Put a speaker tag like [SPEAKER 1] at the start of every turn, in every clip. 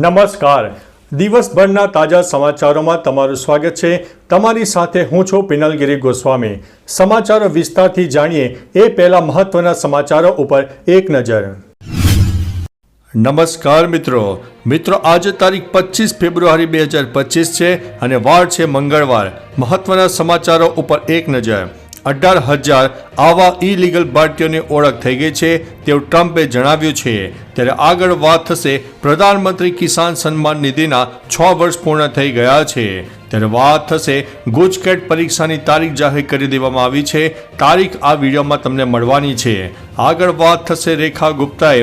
[SPEAKER 1] નમસ્કાર. દિવસભરના તાજા સમાચારોમાં તમારું સ્વાગત છે. તમારી સાથે હું છું પિનલગીરી ગોસ્વામી. સમાચારો વિસ્તારથી જાણીએ એ પહેલા મહત્વના સમાચારો ઉપર એક નજર. નમસ્કાર મિત્રો. આજે તારીખ 25 ફેબ્રુઆરી 2025 છે અને વાર છે મંગળવાર. મહત્વના સમાચારો ઉપર એક નજર. 18,000 આવા ઇલીગલ ભારતીયોની ઓળખ થઈ ગઈ છે તેવું ટ્રમ્પે જણાવ્યું છે. ત્યારે આગળ વાત થશે પ્રધાનમંત્રી કિસાન સન્માન નિધિના 6 વર્ષ પૂર્ણ થઈ ગયા છે. ત્યારે વાત થશે ગુજકેટ પરીક્ષાની તારીખ જાહેર કરી દેવામાં આવી છે. તારીખ આ વિડીયોમાં તમને મળવાની છે. આગળ વાત થશે રેખા ગુપ્તાએ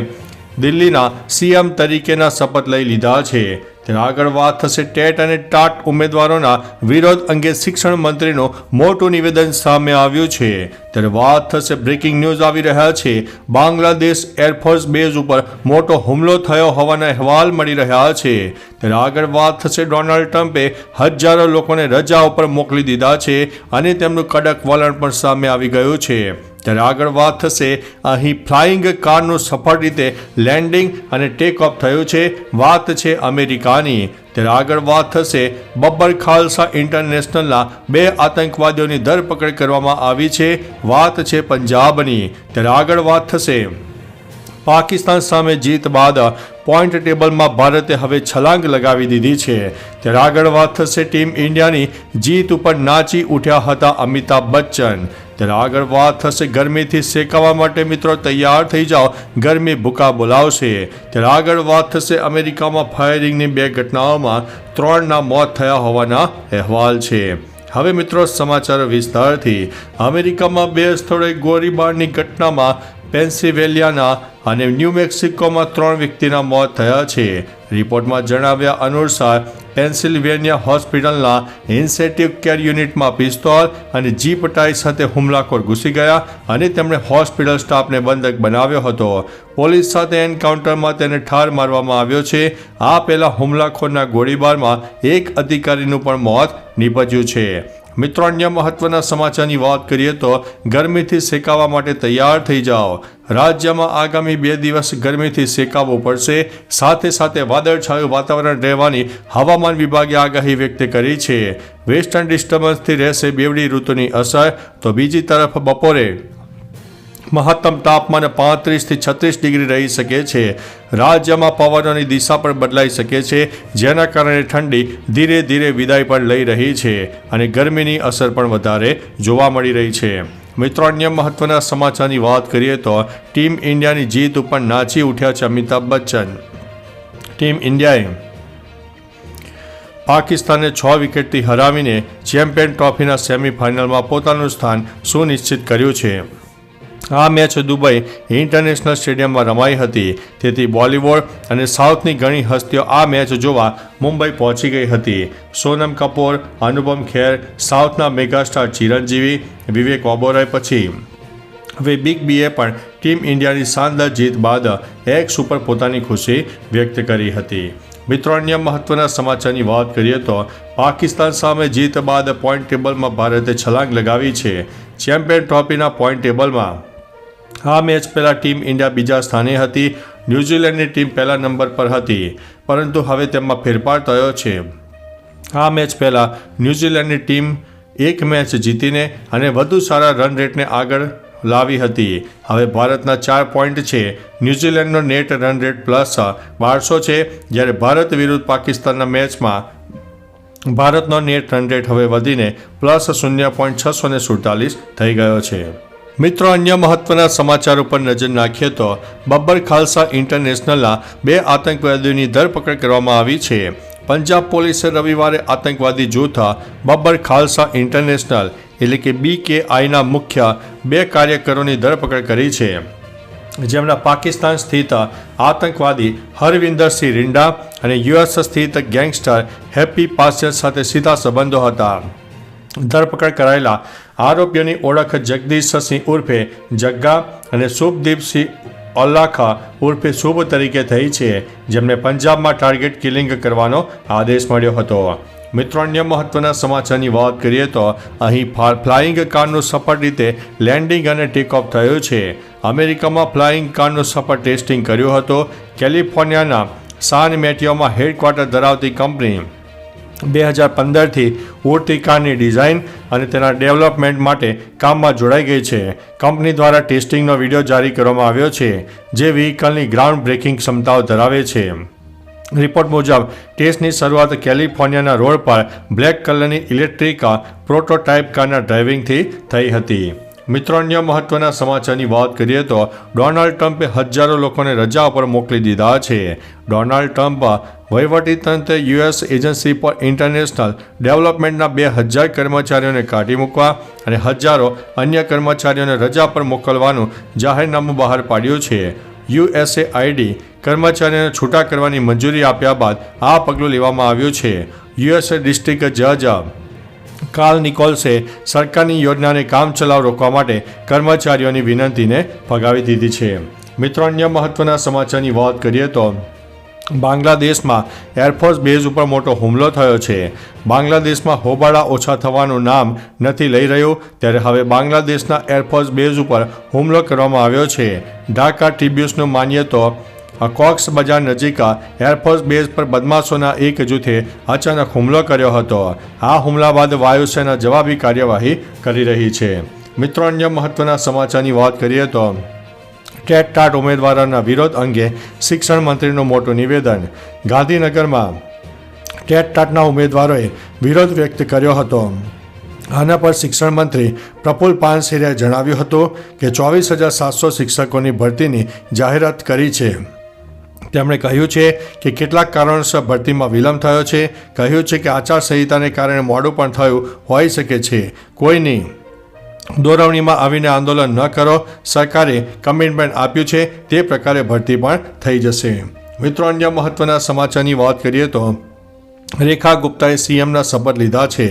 [SPEAKER 1] દિલ્હીના સીએમ તરીકેના શપથ લઈ લીધા છે. ત્યારે આગળ વાત થશે ટેટ અને ટાટ ઉમેદવારોના વિરોધ અંગે શિક્ષણ મંત્રીનું મોટું નિવેદન સામે આવ્યું છે. ત્યારે વાત થશે બ્રેકિંગ ન્યૂઝ આવી રહ્યા છે. બાંગ્લાદેશ એરફોર્સ બેઝ ઉપર મોટો હુમલો થયો હોવાના અહેવાલ મળી રહ્યા છે. ત્યારે આગળ વાત થશે ડોનાલ્ડ ટ્રમ્પે હજારો લોકોને રજા ઉપર મોકલી દીધા છે અને તેમનું કડક વલણ પણ સામે આવી ગયું છે. ત્યારે આગળ વાત થશે અહીં ફ્લાઇંગ કારનું સફળ રીતે લેન્ડિંગ અને ટેક ઓફ થયું છે. વાત છે અમેરિકાની. ત્યારે આગળ વાત થશે બબ્બર ખાલસા ઇન્ટરનેશનલના 2 આતંકવાદીઓની ધરપકડ કરવામાં આવી છે. વાત છે પંજાબની. ત્યારે આગળ વાત થશે પાકિસ્તાન સામે જીત બાદ પોઈન્ટ ટેબલમાં ભારતે હવે છલાંગ લગાવી દીધી છે. ત્યારે આગળ વાત થશે ટીમ ઇન્ડિયાની જીત ઉપર નાચી ઉઠ્યા હતા અમિતાભ બચ્ચન. ત્યારે આગળ વાત થશે ગરમીથી શેકાવા માટે મિત્રો તૈયાર થઈ જાઓ, ગરમી ભૂકા બોલાવશે. ત્યારે આગળ વાત થશે અમેરિકામાં ફાયરિંગની 2 ઘટનાઓમાં 3ના મોત થયા હોવાના અહેવાલ છે. હવે મિત્રો સમાચાર વિસ્તારથી. અમેરિકામાં 2 સ્થળોએ ગોળીબારની ઘટનામાં પેન્સિલ્વેનિયાના અને ન્યૂ મેક્સિકોમાં 3 વ્યક્તિના મોત થયા છે. રિપોર્ટમાં જણાવ્યા અનુસાર પેન્સિલ્વેનિયા હોસ્પિટલના ઇન્ટેન્સિવ કેર યુનિટમાં પિસ્તોલ અને જીપ ટાઈ સાથે હુમલાખોર ઘૂસી ગયા અને તેમણે હોસ્પિટલ સ્ટાફને બંધક બનાવ્યો હતો. પોલીસ સાથે એન્કાઉન્ટરમાં તેને ઠાર મારવામાં આવ્યો છે. આ પહેલા હુમલાખોરના ગોળીબારમાં એક અધિકારીનું પણ મોત નીપજ્યું છે. મિત્રો અન્ય મહત્વના સમાચારની વાત કરીએ તો ગરમીથી શેકાવા માટે તૈયાર થઈ જાઓ. રાજ્યમાં આગામી 2 દિવસ ગરમીથી શેકાવવું પડશે. સાથે સાથે વાદળછાયું વાતાવરણ રહેવાની હવામાન વિભાગે આગાહી વ્યક્ત કરી છે. વેસ્ટર્ન ડિસ્ટર્બન્સથી રહેશે બેવડી ઋતુની અસર. તો બીજી તરફ બપોરે મહત્તમ તાપમાન 35 થી 36 ડિગ્રી રહી શકે છે. રાજ્યમાં પવનોની દિશા પણ બદલાઈ શકે છે, જેના કારણે ઠંડી ધીરે ધીરે વિદાય પણ લઈ રહી છે અને ગરમીની અસર પણ વધારે જોવા મળી રહી છે. મિત્રો અન્ય મહત્વના સમાચારની વાત કરીએ તો ટીમ ઇન્ડિયાની જીત ઉપર નાચી ઉઠ્યા છે અમિતાભ બચ્ચન. ટીમ ઇન્ડિયાએ પાકિસ્તાનને 6 વિકેટથી હરાવીને ચેમ્પિયન ટ્રોફીના સેમીફાઇનલમાં પોતાનું સ્થાન સુનિશ્ચિત કર્યું છે. આ મેચ દુબઈ ઇન્ટરનેશનલ સ્ટેડિયમમાં રમાઈ હતી. તેથી બોલિવૂડ અને સાઉથની ઘણી હસ્તીઓ આ મેચ જોવા મુંબઈ પહોંચી ગઈ હતી. સોનમ કપૂર, અનુપમ ખેર, સાઉથના મેગાસ્ટાર ચિરંજીવી, વિવેક ઓબેરોય પછી હવે બિગ બીએ પણ ટીમ ઇન્ડિયાની શાનદાર જીત બાદ એક્સ ઉપર પોતાની ખુશી વ્યક્ત કરી હતી. મિત્રો અન્ય મહત્વના સમાચારની વાત કરીએ તો પાકિસ્તાન સામે જીત બાદ પોઈન્ટ ટેબલમાં ભારતે છલાંગ લગાવી છે. ચેમ્પિયન ટ્રોફીના પોઈન્ટ ટેબલમાં આ મેચ પહેલાં ટીમ ઇન્ડિયા બીજા સ્થાને હતી. ન્યૂઝીલેન્ડની ટીમ પહેલા નંબર પર હતી, પરંતુ હવે તેમાં ફેરફાર થયો છે. આ મેચ પહેલાં ન્યૂઝીલેન્ડની ટીમ 1 મેચ જીતીને અને વધુ સારા રન રેટને આગળ લાવી હતી. હવે ભારતના 4 પોઈન્ટ છે. ન્યૂઝીલેન્ડનો નેટ રન રેટ પ્લસ 1200 છે, જ્યારે ભારત વિરુદ્ધ પાકિસ્તાનના મેચમાં ભારતનો નેટ રન રેટ હવે વધીને પ્લસ 0.647 થઈ ગયો છે. મિત્રો અન્ય મહત્વના સમાચાર ઉપર નજર નાખીએ તો બબ્બર ખાલસા ઇન્ટરનેશનલના 2 આતંકવાદીઓની ધરપકડ કરવામાં આવી છે. પંજાબ પોલીસે રવિવારે આતંકવાદી જૂથ બબ્બર ખાલસા ઇન્ટરનેશનલ એટલે કે BKIના મુખ્ય 2 કાર્યકરોની ધરપકડ કરી છે, જેમના પાકિસ્તાન સ્થિત આતંકવાદી હરવિંદરસિંહ રિંડા અને US સ્થિત ગેંગસ્ટર હેપી પાસ્યર સાથે સીધા સંબંધો હતા. ધરપકડ કરાયેલા આરોપીઓની ઓળખ જગદીશસિંહ ઉર્ફે જગ્ગા અને શુભદીપસિંહ ઓલાખા ઉર્ફે શુભ તરીકે થઈ છે, જેમને પંજાબમાં ટાર્ગેટ કિલિંગ કરવાનો આદેશ મળ્યો હતો. મિત્રો અન્ય મહત્વના સમાચારની વાત કરીએ તો અહીં ફ્લાઇંગ કારનું સફળ રીતે લેન્ડિંગ અને ટેક ઓફ થયું છે. અમેરિકામાં ફ્લાઇંગ કારનું સફળ ટેસ્ટિંગ કર્યું હતું. કેલિફોર્નિયાના સાન મેટિયોમાં હેડક્વાર્ટર ધરાવતી કંપની 2015થી ઉડતી કારની ડિઝાઇન અને તેના ડેવલપમેન્ટ માટે કામમાં જોડાઈ ગઈ છે. કંપની દ્વારા ટેસ્ટિંગનો વિડીયો જારી કરવામાં આવ્યો છે જે વ્હીકલની ગ્રાઉન્ડ બ્રેકિંગ ક્ષમતાઓ ધરાવે છે. રિપોર્ટ મુજબ ટેસ્ટની શરૂઆત કેલિફોર્નિયાના રોડ પર બ્લેક કલરની ઇલેક્ટ્રિક પ્રોટોટાઇપ કારના ડ્રાઇવિંગથી થઈ હતી. મિત્રો, અન્ય મહત્વના સમાચારની વાત કરીએ તો ડોનાલ્ડ ટ્રમ્પે હજારો લોકોને રજા પર મોકલી દીધા છે. ડોનાલ્ડ ટ્રમ્પ વહીવટીતંત્રે યુએસ એજન્સી ફોર ઇન્ટરનેશનલ ડેવલપમેન્ટના 2000 કર્મચારીઓને કાઢી મૂકવા અને હજારો અન્ય કર્મચારીઓને રજા પર મોકલવાનું જાહેરનામું બહાર પાડ્યું છે. યુએસએઆઈડી કર્મચારીઓને છૂટા કરવાની મંજૂરી આપ્યા બાદ આ પગલું લેવામાં આવ્યું છે. યુએસ ડિસ્ટ્રિક્ટ જજ કાર્લ નિકોલ્સે સરકારની યોજનાને કામચલાઉ રોકવા માટે કર્મચારીઓની વિનંતીને ફગાવી દીધી છે. મિત્રો, અન્ય મહત્વના સમાચારની વાત કરીએ તો બાંગ્લાદેશમાં એરફોર્સ બેઝ ઉપર મોટો હુમલો થયો છે. બાંગ્લાદેશમાં હોબાળા ઓછા થવાનું નામ નથી લઈ રહ્યું ત્યારે હવે બાંગ્લાદેશના એરફોર્સ બેઝ ઉપર હુમલો કરવામાં આવ્યો છે. ઢાકા ટ્રિબ્યુન્સનું માનીએ તો કોક્સ બજાર નજીક એરફોર્સ બેઝ પર બદમાશોના એક જૂથે અચાનક હુમલો કર્યો હતો. આ હુમલા બાદ વાયુસેના જવાબી કાર્યવાહી કરી રહી છે. મિત્રો, અન્ય મહત્વના સમાચારની વાત કરીએ તો ટેટ ઉમેદવારોના વિરોધ અંગે શિક્ષણ મંત્રીનું મોટું નિવેદન. ગાંધીનગરમાં ટેટના ઉમેદવારોએ વિરોધ વ્યક્ત કર્યો હતો. આના પર શિક્ષણ મંત્રી પ્રફુલ્લ પાનસેરિયાએ જણાવ્યું હતું કે 24,700 શિક્ષકોની ભરતીની જાહેરાત કરી છે. તેમણે કહ્યું છે કે કેટલાક કારણોસર ભરતીમાં વિલંબ થયો છે. કહ્યું છે કે આચારસંહિતાને કારણે મોડું પણ થયું હોઈ શકે છે. કોઈની દોરવણીમાં આવીને આંદોલન ન કરો. સરકારે કમિટમેન્ટ આપ્યું છે તે પ્રકારે ભરતી પણ થઈ જશે. મિત્રો, અન્ય મહત્વના સમાચારની વાત કરીએ તો રેખા ગુપ્તાએ સીએમના શપથ લીધા છે.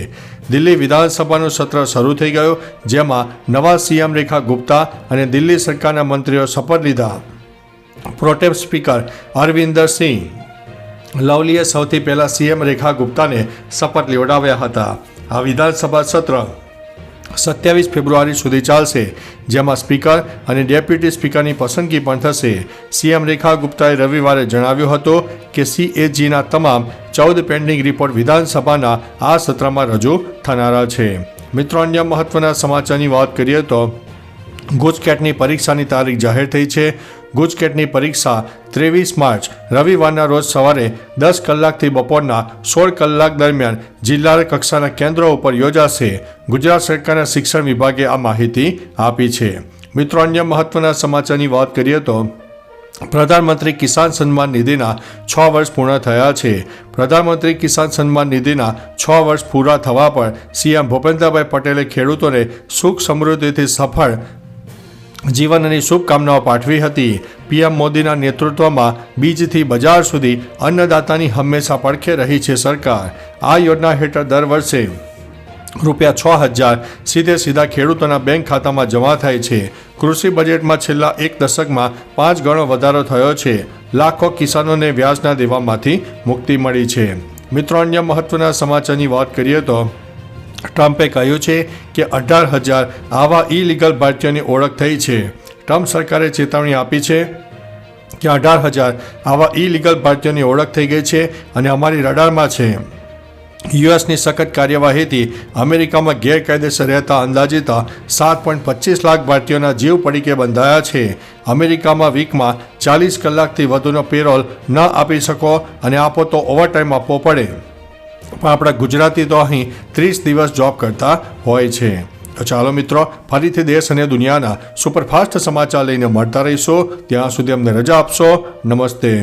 [SPEAKER 1] દિલ્હી વિધાનસભાનું સત્ર શરૂ થઈ ગયું જેમાં નવા સીએમ રેખા ગુપ્તા અને દિલ્હી સરકારના મંત્રીઓ શપથ લીધા. પ્રોટેમ સ્પીકર અરવિંદર સિંહ લવલીએ સૌથી પહેલા સીએમ રેખા ગુપ્તાને શપથ લેવડાવ્યા હતા. આ વિધાનસભા સત્ર 27 ફેબ્રુઆરી સુધી ચાલશે જેમાં સ્પીકર અને ડેપ્યુટી સ્પીકરની પસંદગી પણ થશે. સીએમ રેખા ગુપ્તાએ રવિવારે જણાવ્યું હતું કે CAGના તમામ 14 પેન્ડિંગ રિપોર્ટ વિધાનસભાના આ સત્રમાં રજૂ થનારા છે. મિત્રો, અન્ય મહત્વના સમાચારની વાત કરીએ તો ગુજકેટની પરીક્ષાની તારીખ જાહેર થઈ છે. ગુજકેટની પરીક્ષા 23 માર્ચ રવિવારના રોજ સવારે 10 કલાકથી બપોરના 16 કલાક દરમિયાન જિલ્લા કક્ષાના કેન્દ્રો ઉપર યોજાશે. ગુજરાત સરકારના શિક્ષણ વિભાગે આ માહિતી આપી છે. મિત્રો, અન્ય મહત્વના સમાચારની વાત કરીએ તો પ્રધાનમંત્રી કિસાન સન્માન નિધિના 6 વર્ષ પૂર્ણ થયા છે. પ્રધાનમંત્રી કિસાન સન્માન નિધિના 6 વર્ષ પૂરા થવા પર સીએમ ભૂપેન્દ્રભાઈ પટેલે ખેડૂતોને સુખ સમૃદ્ધિથી સફળ જીવનની શુભકામનાઓ પાઠવી હતી. પીએમ મોદીના નેતૃત્વમાં બીજથી બજાર સુધી અન્નદાતાની હંમેશા પડખે રહી છે સરકાર. આ યોજના હેઠળ દર વર્ષે ₹6,000 સીધા ખેડૂતોના બેંક ખાતામાં જમા થાય છે. કૃષિ બજેટમાં છેલ્લા એક દશકમાં 5 ગણો વધારો થયો છે. લાખો કિસાનોને વ્યાજના દેવામાંથી મુક્તિ મળી છે. મિત્રો, અન્ય મહત્વના સમાચારની વાત કરીએ તો ટ્રમ્પે કહ્યું છે કે 18,000 આવા ઇલીગલ ભારતીયોની ઓળખ થઈ છે. ટ્રમ્પ સરકારે ચેતવણી આપી છે કે 18,000 આવા ઇલીગલ ભારતીયોની ઓળખ થઈ ગઈ છે અને અમારી રડારમાં છે. યુએસની સખત કાર્યવાહીથી અમેરિકામાં ગેરકાયદેસર રહેતા અંદાજિત 7.25 લાખ ભારતીયોના જીવ પડીકે બંધાયા છે. અમેરિકામાં વીકમાં 40 કલાકથી વધુનો પેરોલ ન આપી શકો અને આપો તો ઓવરટાઈમ આપવો પડે. પણ આપણા ગુજરાતી તો અહીં 30 દિવસ જોબ કરતા હોય છે. તો ચાલો મિત્રો, ફરીથી દેશ અને દુનિયાના સુપરફાસ્ટ સમાચાર લઈને મળતા રહીશું. ત્યાં સુધી અમને રજા આપશો. નમસ્તે.